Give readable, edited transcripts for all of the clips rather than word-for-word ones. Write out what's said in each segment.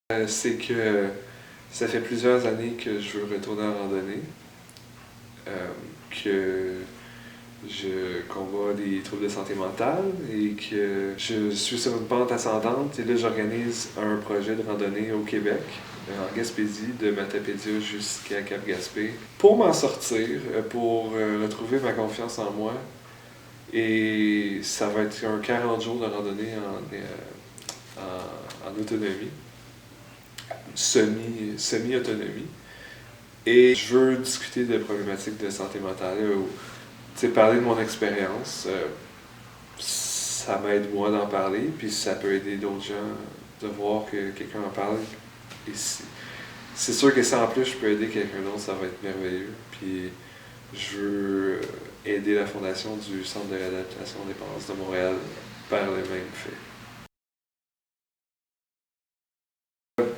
C'est que ça fait plusieurs années que je veux retourner en randonnée, que je combats des troubles de santé mentale et que je suis sur une pente ascendante et là j'organise un projet de randonnée au Québec, en Gaspésie, de Matapédia jusqu'à Cap-Gaspé, pour m'en sortir, pour retrouver ma confiance en moi. Et ça va être un 40 jours de randonnée en autonomie. Semi-autonomie. Et je veux discuter de problématiques de santé mentale, ou parler de mon expérience. Ça m'aide moi d'en parler, puis ça peut aider d'autres gens de voir que quelqu'un en parle. Et c'est sûr que si en plus je peux aider quelqu'un d'autre, ça va être merveilleux. Puis je veux aider la fondation du Centre de réadaptation des dépendance de Montréal par le même fait.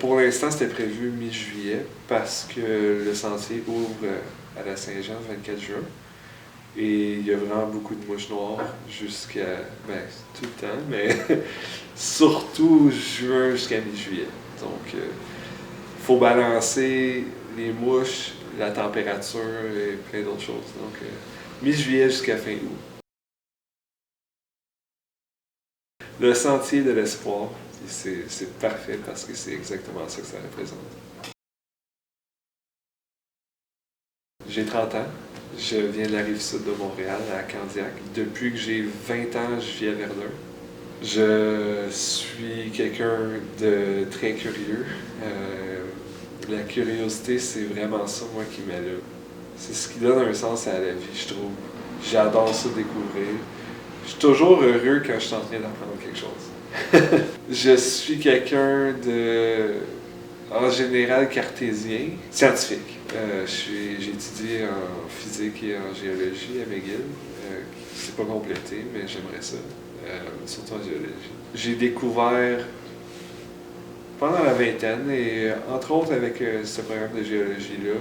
Pour l'instant, c'était prévu mi-juillet parce que le sentier ouvre à la Saint-Jean le 24 juin. Et il y a vraiment beaucoup de mouches noires jusqu'à, tout le temps, mais surtout juin jusqu'à mi-juillet. Donc, il faut balancer les mouches, la température et plein d'autres choses. Donc, mi-juillet jusqu'à fin août. Le sentier de l'espoir, c'est parfait parce que c'est exactement ça que ça représente. J'ai 30 ans, je viens de la Rive-Sud de Montréal, à Candiac. Depuis que j'ai 20 ans, je vis à Verdun. Je suis quelqu'un de très curieux. La curiosité, c'est vraiment ça, moi, qui m'allume. C'est ce qui donne un sens à la vie, je trouve. J'adore ça découvrir. Je suis toujours heureux quand je suis en train d'apprendre quelque chose. Je suis quelqu'un en général cartésien, scientifique. J'ai étudié en physique et en géologie à McGill. C'est pas complété, mais j'aimerais ça, surtout en géologie. J'ai découvert pendant la vingtaine, et entre autres avec ce programme de géologie-là,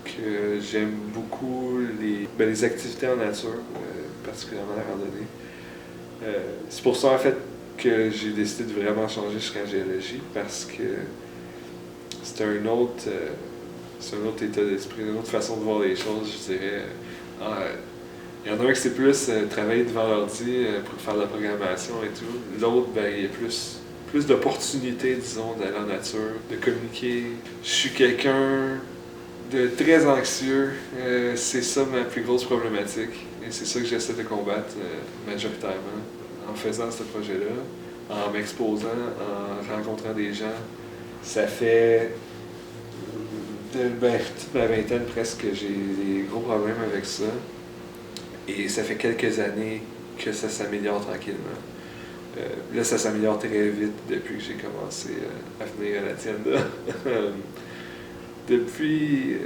que j'aime beaucoup les activités en nature, particulièrement la randonnée. C'est pour ça en fait que j'ai décidé de vraiment changer jusqu'en géologie, parce que c'est un autre état d'esprit, une autre façon de voir les choses, je dirais. Il y en a un qui c'est plus travailler devant l'ordi pour faire de la programmation et tout. L'autre, il y a plus d'opportunités, disons, d'aller en nature, de communiquer. Je suis quelqu'un de très anxieux. C'est ça ma plus grosse problématique. Et c'est ça que j'essaie de combattre majoritairement en faisant ce projet-là, en m'exposant, en rencontrant des gens. Ça fait toute ma vingtaine presque que j'ai des gros problèmes avec ça. Et ça fait quelques années que ça s'améliore tranquillement. Là, ça s'améliore très vite depuis que j'ai commencé à venir à la tienda. Depuis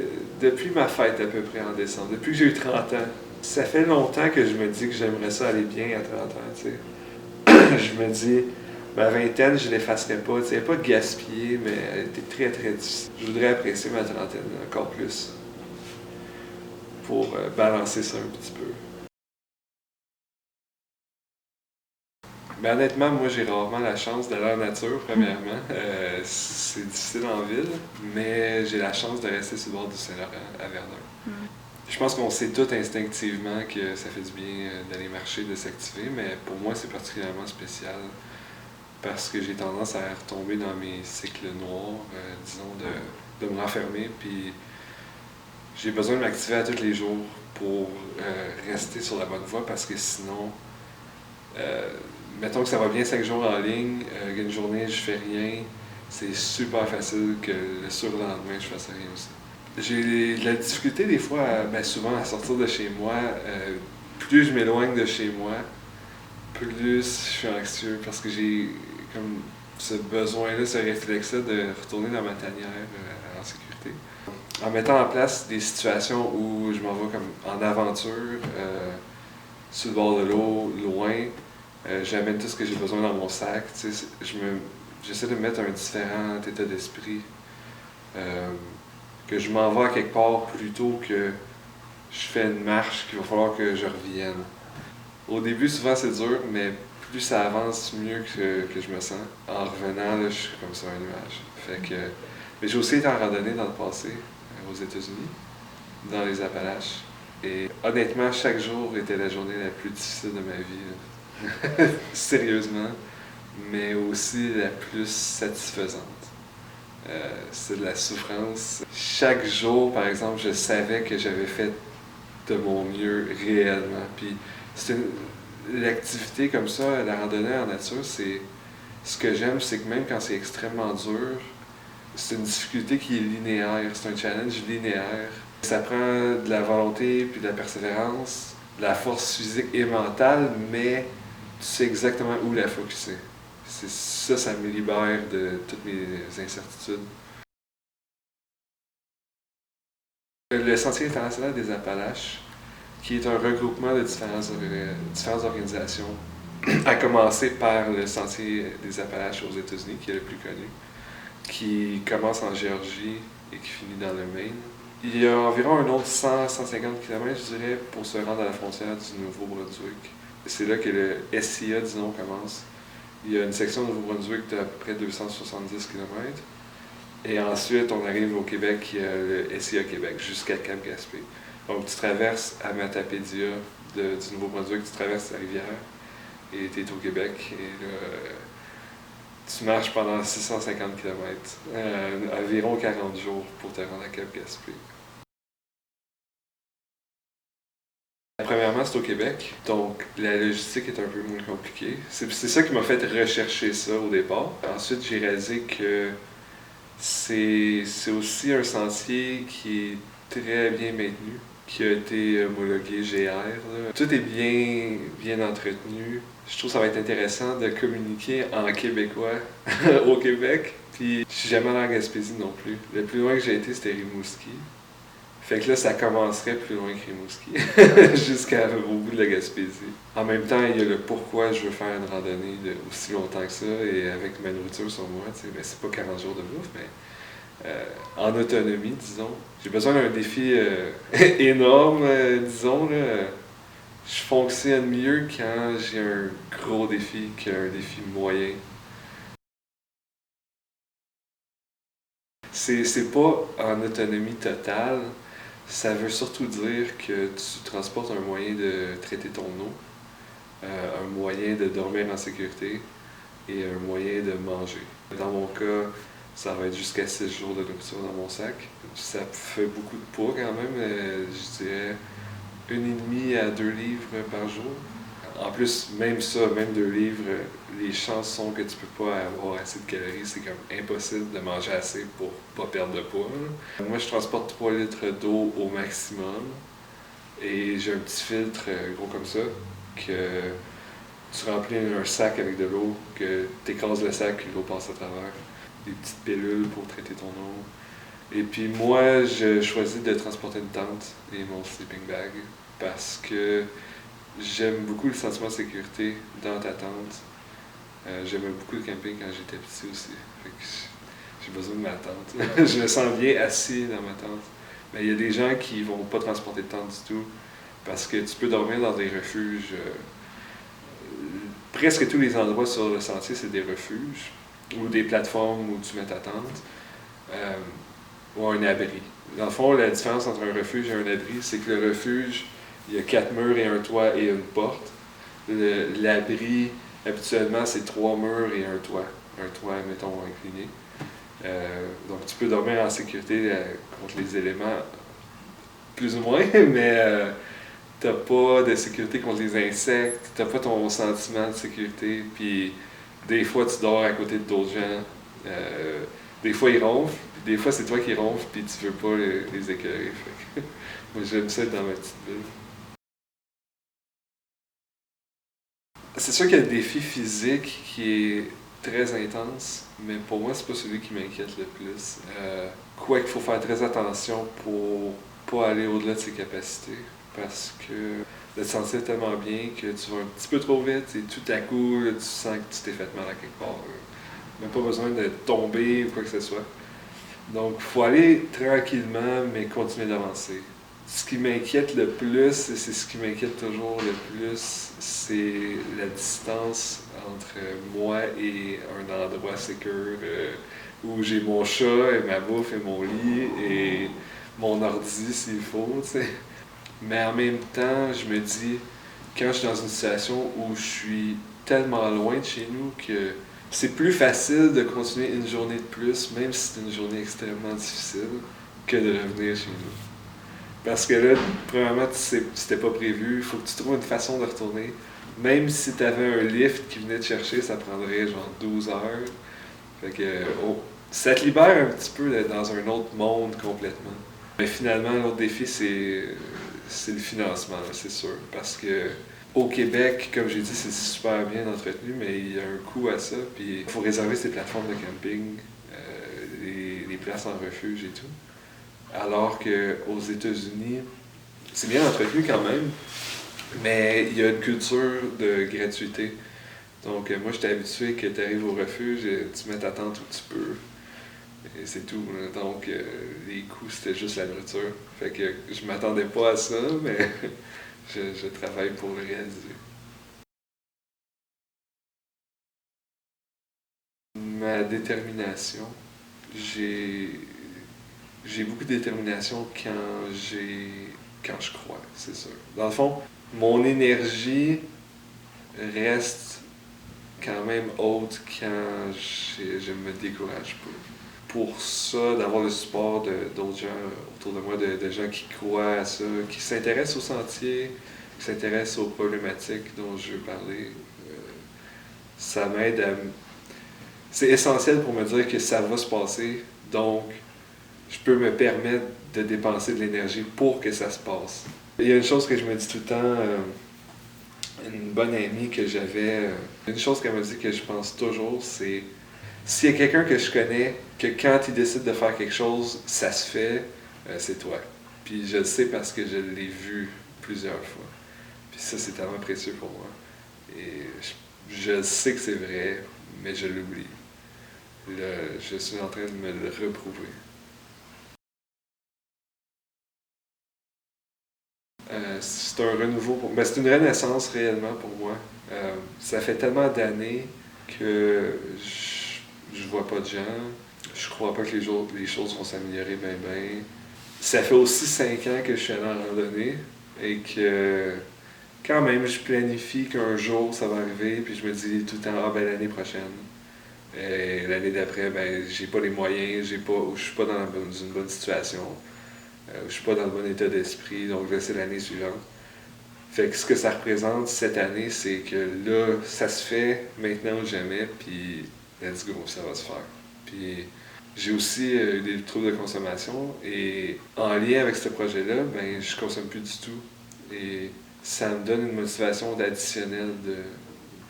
ma fête à peu près en décembre, depuis que j'ai eu 30 ans. Ça fait longtemps que je me dis que j'aimerais ça aller bien à 30 ans, tu sais. Je me dis, ma vingtaine, je l'effacerai pas. Tu sais, pas de gaspiller, mais elle était très très difficile. Je voudrais apprécier ma trentaine encore plus pour balancer ça un petit peu. Mais honnêtement, moi j'ai rarement la chance d'aller en nature, premièrement. C'est difficile en ville, mais j'ai la chance de rester sur le bord du Saint-Laurent, à Verdun. Je pense qu'on sait tous instinctivement que ça fait du bien d'aller marcher, de s'activer, mais pour moi c'est particulièrement spécial parce que j'ai tendance à retomber dans mes cycles noirs, disons, de me renfermer, puis j'ai besoin de m'activer à tous les jours pour rester sur la bonne voie parce que sinon, mettons que ça va bien 5 jours en ligne, une journée je fais rien, c'est super facile que le surlendemain je fasse rien aussi. J'ai de la difficulté des fois, souvent à sortir de chez moi. Plus je m'éloigne de chez moi, plus je suis anxieux parce que j'ai comme ce besoin-là, ce réflexe-là de retourner dans ma tanière en sécurité. En mettant en place des situations où je m'en vais comme en aventure, sur le bord de l'eau, loin, j'amène tout ce que j'ai besoin dans mon sac. J'essaie de me mettre un différent état d'esprit. Que je m'en vais à quelque part plutôt que je fais une marche qu'il va falloir que je revienne. Au début, souvent c'est dur, mais plus ça avance, mieux que je me sens. En revenant, là, je suis comme sur un nuage. Fait que, mais j'ai aussi été en randonnée dans le passé, aux États-Unis, dans les Appalaches. Et honnêtement, chaque jour était la journée la plus difficile de ma vie. Là. Sérieusement, mais aussi la plus satisfaisante. C'est de la souffrance. Chaque jour, par exemple, je savais que j'avais fait de mon mieux réellement. Puis l'activité comme ça, la randonnée en nature, c'est ce que j'aime, c'est que même quand c'est extrêmement dur, c'est une difficulté qui est linéaire, c'est un challenge linéaire. Ça prend de la volonté puis de la persévérance, de la force physique et mentale, mais tu sais exactement où la focusser. C'est ça, ça me libère de toutes mes incertitudes. Le Sentier international des Appalaches, qui est un regroupement de différentes organisations, à commencer par le Sentier des Appalaches aux États-Unis, qui est le plus connu, qui commence en Géorgie et qui finit dans le Maine. Il y a environ un autre 100-150 km, je dirais, pour se rendre à la frontière du Nouveau-Brunswick. C'est là que le SIA, disons, commence. Il y a une section de Nouveau-Brunswick d'à peu près 270 km. Et ensuite, on arrive au Québec, qui a le SIA Québec, jusqu'à Cap-Gaspé. Donc, tu traverses à Matapédia du Nouveau-Brunswick, tu traverses la rivière et tu es au Québec. Et là, tu marches pendant 650 km, environ 40 jours pour te rendre à Cap-Gaspé. Premièrement, c'est au Québec, donc la logistique est un peu moins compliquée. C'est ça qui m'a fait rechercher ça au départ. Ensuite, j'ai réalisé que c'est aussi un sentier qui est très bien maintenu, qui a été homologué GR. Là. Tout est bien entretenu. Je trouve que ça va être intéressant de communiquer en québécois au Québec. Puis je suis jamais allé en Gaspésie non plus. Le plus loin que j'ai été, c'était Rimouski. Fait que là, ça commencerait plus loin que Rimouski, jusqu'au bout de la Gaspésie. En même temps, il y a le pourquoi je veux faire une randonnée de aussi longtemps que ça, et avec ma nourriture sur moi, tu sais, ben, c'est pas 40 jours de bouffe, mais en autonomie, disons. J'ai besoin d'un défi énorme, disons, là. Je fonctionne mieux quand j'ai un gros défi qu'un défi moyen. C'est pas en autonomie totale. Ça veut surtout dire que tu transportes un moyen de traiter ton eau, un moyen de dormir en sécurité et un moyen de manger. Dans mon cas, ça va être jusqu'à 6 jours de nourriture dans mon sac. Ça fait beaucoup de poids quand même, je dirais 1,5 à 2 livres par jour. En plus, même ça, même 2 livres, les chances sont que tu peux pas avoir assez de calories. C'est comme impossible de manger assez pour pas perdre de poids. Là. Moi, je transporte 3 litres d'eau au maximum. Et j'ai un petit filtre gros comme ça que tu remplis un sac avec de l'eau, que tu écrases le sac et l'eau passe à travers. Des petites pilules pour traiter ton eau. Et puis moi, je choisis de transporter une tente et mon sleeping bag parce que j'aime beaucoup le sentiment de sécurité dans ta tente. J'aimais beaucoup le camping quand j'étais petit aussi. Fait que j'ai besoin de ma tente. Je me sens bien assis dans ma tente. Mais il y a des gens qui vont pas transporter de tente du tout parce que tu peux dormir dans des refuges. Presque tous les endroits sur le sentier, c'est des refuges ou des plateformes où tu mets ta tente ou un abri. Dans le fond, la différence entre un refuge et un abri, c'est que le refuge, il y a 4 murs et un toit et une porte. L'abri, habituellement, c'est 3 murs et un toit. Un toit, mettons, incliné. Donc, tu peux dormir en sécurité contre les éléments, plus ou moins, mais t'as pas de sécurité contre les insectes, t'as pas ton sentiment de sécurité, puis des fois, tu dors à côté d'autres gens. Des fois, ils ronflent, puis des fois, c'est toi qui ronfles, puis tu veux pas les écœurer. Moi, j'aime ça être dans ma petite bulle. C'est sûr qu'il y a le défi physique qui est très intense, mais pour moi, c'est pas celui qui m'inquiète le plus. Quoi qu'il faut faire très attention pour pas aller au-delà de ses capacités, parce que le sentir tellement bien que tu vas un petit peu trop vite et tout à coup, là, tu sens que tu t'es fait mal à quelque part. Même pas besoin de tomber ou quoi que ce soit. Donc, il faut aller tranquillement, mais continuer d'avancer. Ce qui m'inquiète le plus, et c'est ce qui m'inquiète toujours le plus, c'est la distance entre moi et un endroit sécure où j'ai mon chat et ma bouffe et mon lit et mon ordi s'il faut, tu sais. Mais en même temps, je me dis, quand je suis dans une situation où je suis tellement loin de chez nous que c'est plus facile de continuer une journée de plus, même si c'est une journée extrêmement difficile, que de revenir chez nous. Parce que là, premièrement, c'était pas prévu, il faut que tu trouves une façon de retourner. Même si tu avais un lift qui venait te chercher, ça prendrait genre 12 heures. Fait que ça te libère un petit peu d'être dans un autre monde complètement. Mais finalement, l'autre défi, c'est le financement, c'est sûr. Parce que au Québec, comme j'ai dit, c'est super bien entretenu, mais il y a un coût à ça. Puis il faut réserver ces plateformes de camping, les places en refuge et tout. Alors qu'aux États-Unis, c'est bien entretenu quand même, mais il y a une culture de gratuité. Donc, moi, j'étais habitué que tu arrives au refuge, et tu mets ta tente où tu peux, et c'est tout. Donc, les coûts, c'était juste la nourriture. Fait que je m'attendais pas à ça, mais je travaille pour le réaliser. Ma détermination, j'ai j'ai beaucoup de détermination quand je crois, c'est sûr. Dans le fond, mon énergie reste quand même haute quand je me décourage pas. Pour ça, d'avoir le support d'autres gens autour de moi, de gens qui croient à ça, qui s'intéressent au sentier, qui s'intéressent aux problématiques dont je veux parler, ça m'aide à... C'est essentiel pour me dire que ça va se passer, donc je peux me permettre de dépenser de l'énergie pour que ça se passe. Il y a une chose que je me dis tout le temps, une bonne amie que j'avais, une chose qu'elle me dit que je pense toujours, c'est s'il y a quelqu'un que je connais, que quand il décide de faire quelque chose, ça se fait, c'est toi. Puis je le sais parce que je l'ai vu plusieurs fois. Puis ça, c'est tellement précieux pour moi. Et je sais que c'est vrai, mais je l'oublie. Je suis en train de me le reprouver. C'est un renouveau ben, c'est une renaissance réellement pour moi. Ça fait tellement d'années que je vois pas de gens. Je crois pas que les choses vont s'améliorer bien bien. Ça fait aussi 5 ans que je suis allé en randonnée et que quand même je planifie qu'un jour ça va arriver puis je me dis tout le temps ah ben l'année prochaine. Et l'année d'après, ben j'ai pas les moyens, je suis pas dans une bonne situation. Je suis pas dans le bon état d'esprit, donc là c'est l'année suivante. Fait que ce que ça représente cette année, c'est que là, ça se fait maintenant ou jamais, puis let's go, ça va se faire. Puis j'ai aussi eu des troubles de consommation et en lien avec ce projet-là, ben je consomme plus du tout. Et ça me donne une motivation d'additionnel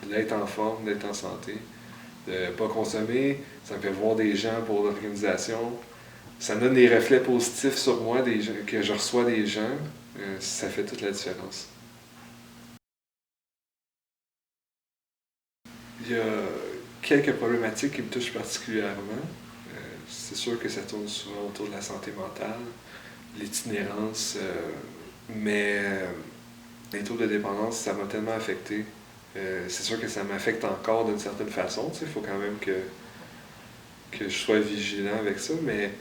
d'être en forme, d'être en santé, de ne pas consommer. Ça me fait voir des gens pour l'organisation. Ça me donne des reflets positifs sur moi, des gens, que je reçois des gens. Ça fait toute la différence. Il y a quelques problématiques qui me touchent particulièrement. C'est sûr que ça tourne souvent autour de la santé mentale, l'itinérance, mais les taux de dépendance, ça m'a tellement affecté. C'est sûr que ça m'affecte encore d'une certaine façon. Il faut quand même que je sois vigilant avec ça, mais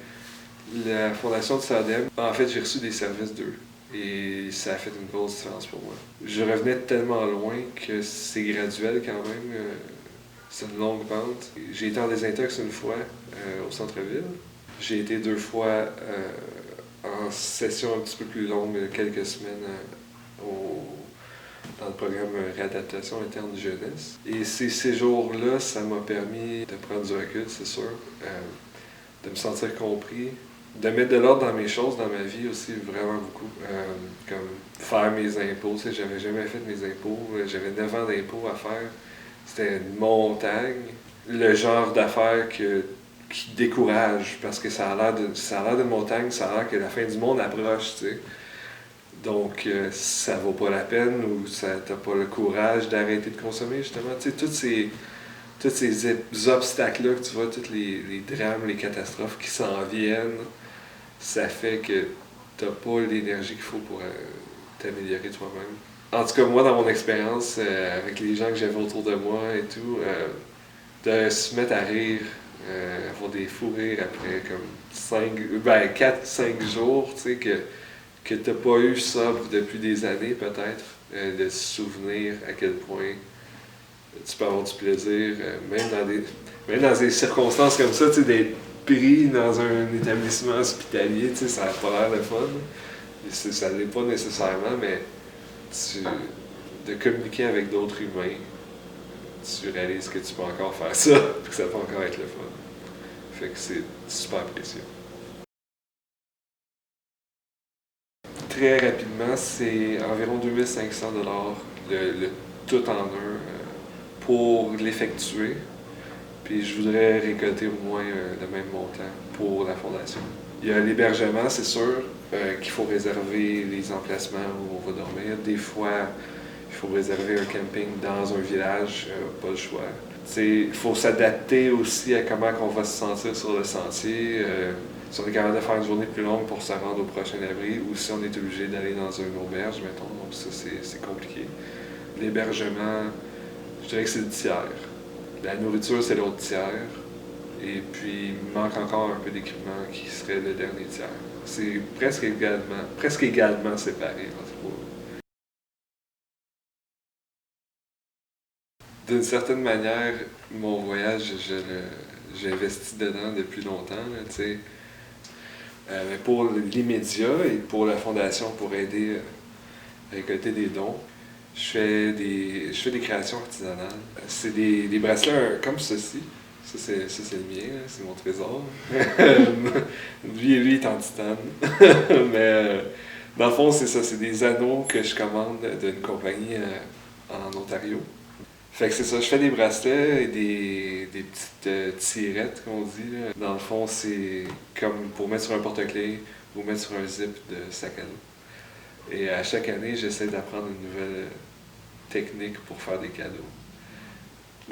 la fondation de SADEM, en fait, j'ai reçu des services d'eux. Et ça a fait une grosse différence pour moi. Je revenais tellement loin que c'est graduel quand même. C'est une longue pente. J'ai été en désintox une fois au centre-ville. J'ai été 2 fois en session un petit peu plus longue, quelques semaines dans le programme Réadaptation interne jeunesse. Et ces séjours-là, ça m'a permis de prendre du recul, c'est sûr, de me sentir compris, de mettre de l'ordre dans mes choses, dans ma vie aussi, vraiment beaucoup. Comme faire mes impôts, tu sais, j'avais jamais fait mes impôts, j'avais 9 ans d'impôts à faire. C'était une montagne. Le genre d'affaires qui décourage, parce que ça a l'air d'une montagne, ça a l'air que la fin du monde approche, tu sais. Donc, ça vaut pas la peine ou t'as pas le courage d'arrêter de consommer, justement. Tu sais, tous ces obstacles-là que tu vois, tous les drames, les catastrophes qui s'en viennent, ça fait que t'as pas l'énergie qu'il faut pour t'améliorer toi-même. En tout cas, moi, dans mon expérience, avec les gens que j'avais autour de moi et tout, de se mettre à rire, avoir des fous rires après comme 4-5 jours, tu sais, que t'as pas eu ça depuis des années peut-être, de se souvenir à quel point tu peux avoir du plaisir, même dans des circonstances comme ça, tu sais, d'être pris dans un établissement hospitalier, tu sais, ça n'a pas l'air de fun. Ça ne l'est pas nécessairement, mais de communiquer avec d'autres humains, tu réalises que tu peux encore faire ça, et que ça peut encore être le fun. Fait que c'est super précieux. Très rapidement, c'est environ 2500 le tout en un pour l'effectuer. Puis je voudrais récolter au moins le même montant pour la fondation. Il y a l'hébergement, c'est sûr, qu'il faut réserver les emplacements où on va dormir. Des fois, il faut réserver un camping dans un village, pas le choix. Il faut s'adapter aussi à comment on va se sentir sur le sentier. Si on est capable de faire une journée plus longue pour se rendre au prochain abri, ou si on est obligé d'aller dans une auberge, mettons. Donc ça, c'est compliqué. L'hébergement, je dirais que c'est le tiers. La nourriture, c'est l'autre tiers. Et puis, il manque encore un peu d'équipement qui serait le dernier tiers. C'est presque également séparé, en tout cas. D'une certaine manière, mon voyage, j'ai investi dedans depuis longtemps, là, tu sais. Mais pour l'immédiat et pour la fondation, pour aider à récolter des dons, je fais des créations artisanales. C'est des bracelets comme ceci. Ça, c'est le mien, là, c'est mon trésor. Lui est en titane. Mais dans le fond, c'est ça, c'est des anneaux que je commande d'une compagnie en Ontario. Fait que c'est ça, je fais des bracelets et des petites tirettes, comme on dit, là. Dans le fond, c'est comme pour mettre sur un porte-clés ou mettre sur un zip de sac à dos. Et à chaque année, j'essaie d'apprendre une nouvelle technique pour faire des cadeaux.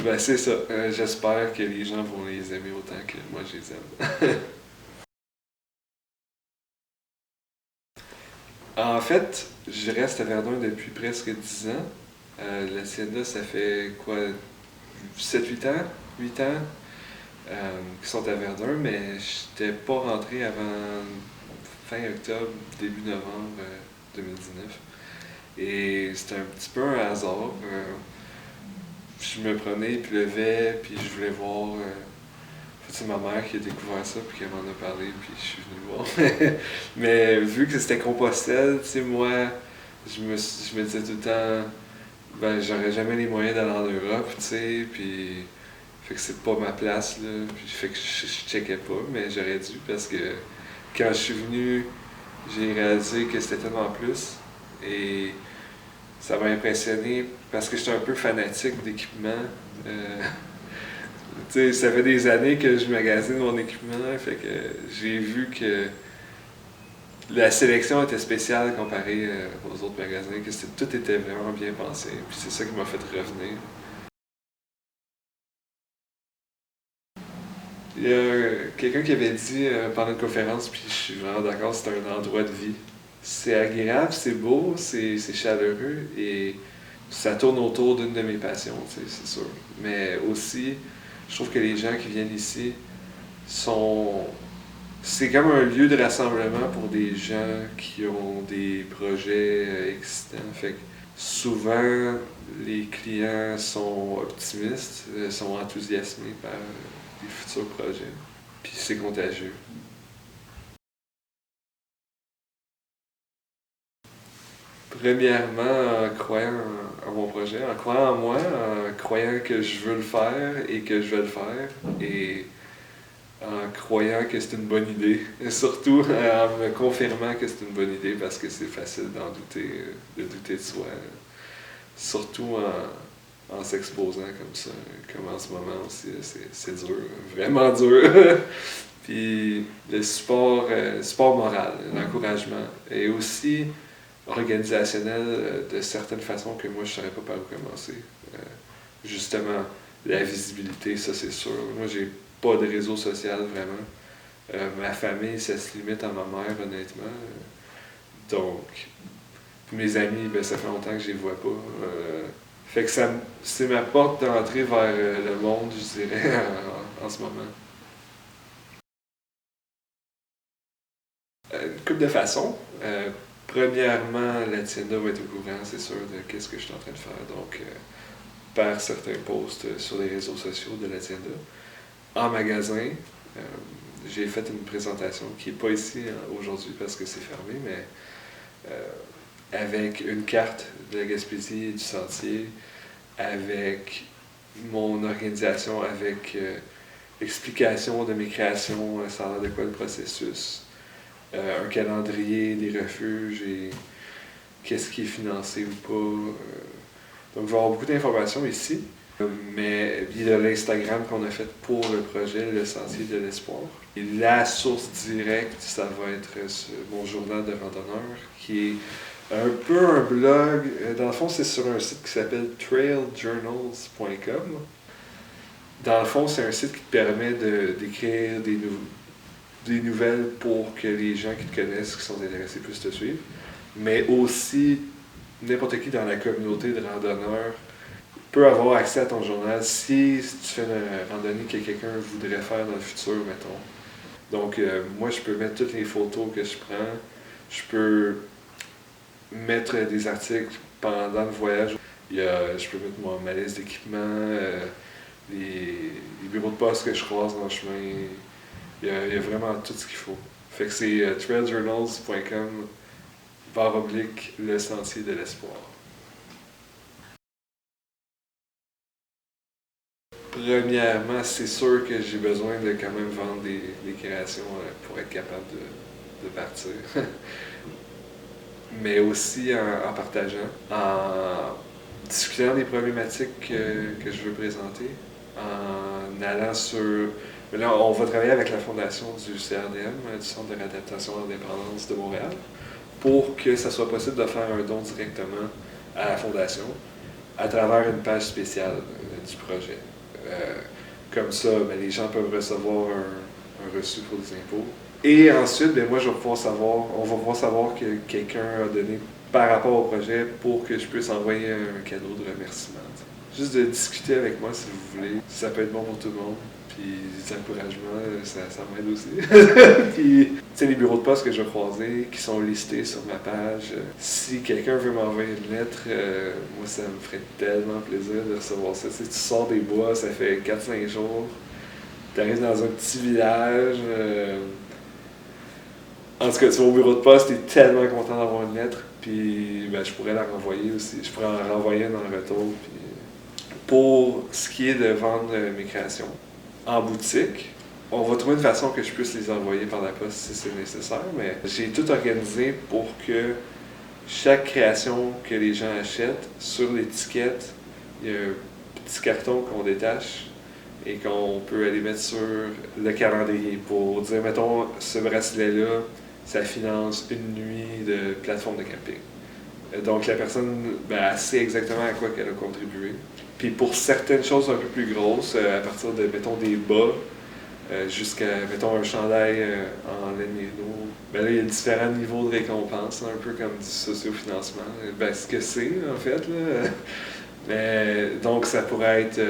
Ben c'est ça, j'espère que les gens vont les aimer autant que moi je les aime. En fait, je reste à Verdun depuis presque 10 ans. L'Hacienda, ça fait quoi, 7-8 ans? 8 ans qui sont à Verdun, mais je n'étais pas rentré avant fin octobre, début novembre 2019. Et c'était un petit peu un hasard. Je me prenais, il pleuvait, puis je voulais voir. C'est ma mère qui a découvert ça, puis qui m'en a parlé, puis je suis venu voir. Mais vu que c'était Compostelle, tu sais, moi, je me disais tout le temps, ben, j'aurais jamais les moyens d'aller en Europe, tu sais, puis. Fait que c'est pas ma place, là, puis fait que je checkais pas, mais j'aurais dû, parce que quand je suis venu, j'ai réalisé que c'était tellement plus, et ça m'a impressionné parce que j'étais un peu fanatique d'équipement. Euh, Tu sais, ça fait des années que je magasine mon équipement, fait que j'ai vu que la sélection était spéciale comparée aux autres magasins, que tout était vraiment bien pensé. Puis c'est ça qui m'a fait revenir. Il y a quelqu'un qui avait dit pendant une conférence, puis je suis vraiment d'accord, c'est un endroit de vie. C'est agréable, c'est beau, c'est chaleureux et ça tourne autour d'une de mes passions, tu sais, c'est sûr. Mais aussi, je trouve que les gens qui viennent ici sont c'est comme un lieu de rassemblement pour des gens qui ont des projets existants. Fait que souvent, les clients sont optimistes, sont enthousiasmés par les futurs projets. Puis c'est contagieux. Premièrement, en croyant en mon projet, en croyant en moi, en croyant que je veux le faire et que je vais le faire. Et en croyant que c'est une bonne idée. Et surtout en me confirmant que c'est une bonne idée parce que c'est facile d'en douter, de douter de soi. Surtout en s'exposant comme ça, comme en ce moment aussi, c'est dur, vraiment dur. Puis le support moral, l'encouragement et aussi organisationnel de certaines façons que moi je ne saurais pas par où commencer. Justement, la visibilité, ça c'est sûr. Moi j'ai pas de réseau social vraiment. Ma famille, ça se limite à ma mère, honnêtement. Donc, mes amis, ben, ça fait longtemps que je les vois pas. Fait que c'est ma porte d'entrée vers le monde, je dirais, en ce moment. Une couple de façons. Premièrement, la tienda va être au courant, c'est sûr, de qu'est-ce que je suis en train de faire. Donc, par certains posts sur les réseaux sociaux de la tienda. En magasin, euh, j'ai fait une présentation qui n'est pas ici aujourd'hui parce que c'est fermé, mais avec une carte de la Gaspésie et du Sentier, avec mon organisation, avec explication de mes créations, ça a l'air de quoi le processus, un calendrier des refuges et qu'est-ce qui est financé ou pas. Donc, il va y avoir beaucoup d'informations ici. Mais il y a l'Instagram qu'on a fait pour le projet, le Sentier de l'Espoir. Et la source directe, ça va être mon journal de randonneur, qui est un peu un blog. Dans le fond, c'est sur un site qui s'appelle trailjournals.com. Dans le fond, c'est un site qui te permet d'écrire des nouvelles pour que les gens qui te connaissent, qui sont intéressés, puissent te suivre. Mais aussi, n'importe qui dans la communauté de randonneurs peut avoir accès à ton journal si tu fais une randonnée que quelqu'un voudrait faire dans le futur, mettons. Donc, moi, je peux mettre toutes les photos que je prends. Je peux mettre des articles pendant le voyage. Je peux mettre ma liste d'équipements, les bureaux de poste que je croise dans le chemin. Il y a vraiment tout ce qu'il faut. Fait que c'est trailjournals.com/, le sentier de l'espoir. Premièrement, c'est sûr que j'ai besoin de quand même vendre des créations pour être capable de partir. Mais aussi en partageant, en discutant des problématiques que je veux présenter, en allant sur... Mais là, on va travailler avec la fondation du CRDM, du Centre de réadaptation à l'indépendance de Montréal, pour que ça soit possible de faire un don directement à la fondation à travers une page spéciale du projet. Comme ça, ben, les gens peuvent recevoir un reçu pour des impôts. Et ensuite, ben, moi, on va pouvoir savoir que quelqu'un a donné par rapport au projet pour que je puisse envoyer un cadeau de remerciement. Juste de discuter avec moi si vous voulez. Ça peut être bon pour tout le monde. Puis les encouragements, ça m'aide aussi. Puis, tu sais, les bureaux de poste que je vais croiser, qui sont listés sur ma page. Si quelqu'un veut m'envoyer une lettre, moi, ça me ferait tellement plaisir de recevoir ça. Tu sors des bois, ça fait 4-5 jours. Tu arrives dans un petit village. En tout cas, tu vas au bureau de poste, tu es tellement content d'avoir une lettre. Puis, ben, je pourrais la renvoyer aussi. Je pourrais en renvoyer une en retour. Puis, pour ce qui est de vendre mes créations, en boutique, on va trouver une façon que je puisse les envoyer par la poste si c'est nécessaire, mais j'ai tout organisé pour que chaque création que les gens achètent, sur l'étiquette, il y a un petit carton qu'on détache et qu'on peut aller mettre sur le calendrier pour dire, mettons, ce bracelet-là, ça finance une nuit de plateforme de camping. Donc la personne, ben, elle sait exactement à quoi qu'elle a contribué. Puis pour certaines choses un peu plus grosses, à partir de, mettons, des bas, jusqu'à, mettons, un chandail en laine merino, ben là, il y a différents niveaux de récompense, un peu comme du sociofinancement. Ben, ce que c'est, en fait, là. Mais, donc, ça pourrait être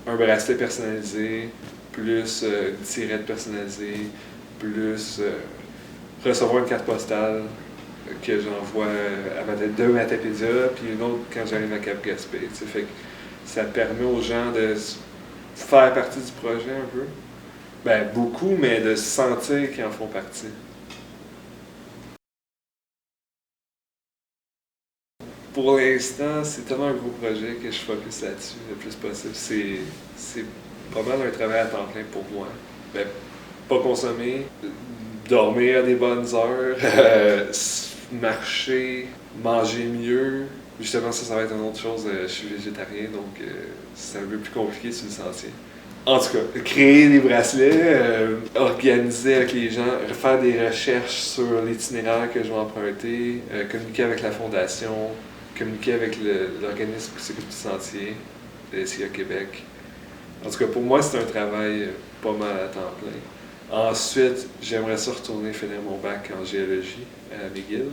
un bracelet personnalisé, plus une tirette personnalisée, plus recevoir une carte postale que j'envoie de Matapédia, puis une autre quand j'arrive à Cap-Gaspé. Fait que ça permet aux gens de faire partie du projet un peu. Ben, beaucoup, mais de se sentir qu'ils en font partie. Pour l'instant, c'est tellement un gros projet que je focus là-dessus le plus possible. C'est pas mal un travail à temps plein pour moi. Ben, pas consommer, dormir à des bonnes heures, marcher, manger mieux. Justement, ça va être une autre chose. Je suis végétarien, donc c'est un peu plus compliqué sur le sentier. En tout cas, créer des bracelets, organiser avec les gens, faire des recherches sur l'itinéraire que je vais emprunter, communiquer avec la fondation, communiquer avec l'organisme qui s'occupe du sentier, le SIA Québec. En tout cas, pour moi, c'est un travail pas mal à temps plein. Ensuite, j'aimerais ça retourner finir mon bac en géologie. à McGill,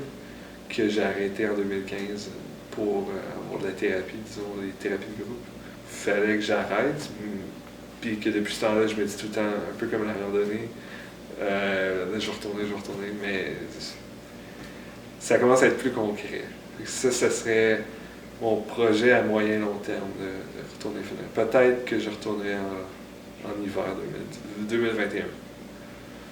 que j'ai arrêté en 2015 pour avoir de la thérapie, disons, des thérapies de groupe. Il fallait que j'arrête, puis que depuis ce temps-là, je me dis tout le temps, un peu comme la randonnée, je vais retourner, mais ça commence à être plus concret. Ça serait mon projet à moyen long terme de retourner finir. Peut-être que je retournerai en hiver 2021.